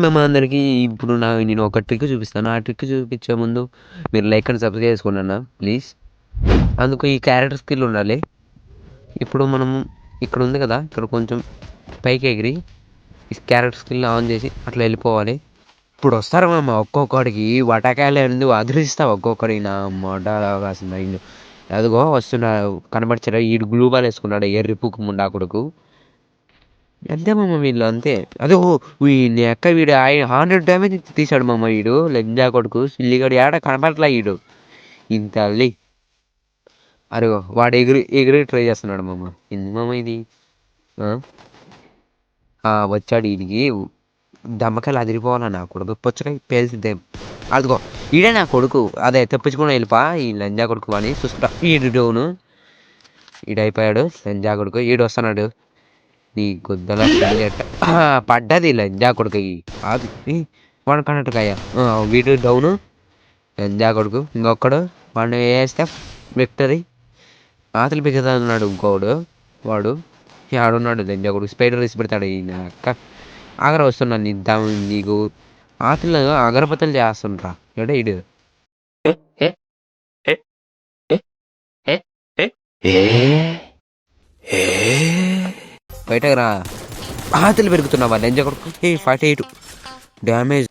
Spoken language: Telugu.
మేము అందరికీ ఇప్పుడు నేను ఒక ట్రిక్ చూపిస్తాను. ఆ ట్రిక్ చూపించే ముందు మీరు లైక్ అండ్ సబ్స్క్రైబ్ చేసుకోండి అన్న ప్లీజ్. అందుకు ఈ క్యారెక్టర్ స్కిల్ ఉండాలి. ఇప్పుడు మనం ఇక్కడ ఉంది కదా, ఇక్కడ కొంచెం పైకి ఎగిరి ఈ క్యారెక్టర్ స్కిల్ ఆన్ చేసి అట్లా వెళ్ళిపోవాలి. ఇప్పుడు వస్తారు మామ ఒక్కొక్కడికి వటకాయలు ఎందుకు అదిరిస్తా ఒక్కొక్కడికి నా మొడ కాసింది అయింది. అదిగో వస్తున్నాడు కనబడిచారా, ఈడు గ్లూ బాల్ వేసుకున్నాడు ఎర్రి పూకు ముండా కొడుకు. అంతే మామ వీళ్ళు అంతే. అదే నీ అక్క వీడు 100 డ్యామేజ్ తీశాడు మామ వీడు లెంజా కొడుకు సిల్లిగడు ఏడ కనబడట్లా వీడు ఇంత అల్లి. అరేగో వాడు ఎగిరి ఎగిరి ట్రై చేస్తున్నాడు మామ. ఎందుకు మామ ఇది? వచ్చాడు వీడికి దమ్మకాయలు అదిరిపోవాలా నా కొడుకు పుచ్చకాయ పేల్చిద్దేం. అదిగో ఈడే నా కొడుకు, అదే తెప్పించుకుని వెళ్ళిపా ఈ లంజా కొడుకు అని చూసుకుంటా. ఈడు డోను ఈడైపోయాడు లంజా కొడుకు. ఈడు వస్తున్నాడు నీ గుద్దల పడ్డది లంజా కొడుకు. అది వాడు కన్నట్టుకయ్యా వీడు డౌను లంజా కొడుకు. ఇంకొకడు వాడిని వేస్తే విక్టరీ. ఆతలు పిగుతా ఉన్నాడు ఇంకోడు. వాడు ఆడున్నాడు లంజా కొడుకు స్పైడర్ వేసి పెడతాడు. ఈయన అక్క ఆగర వస్తున్నాను నీకు ఆతలు అగరబత్తులు చేస్తుంటా ఎడే ఇడు బయటకు రా. ఆతలు పెరుగుతున్నావా లంజా కొడుకు. 48 డ్యామేజ్.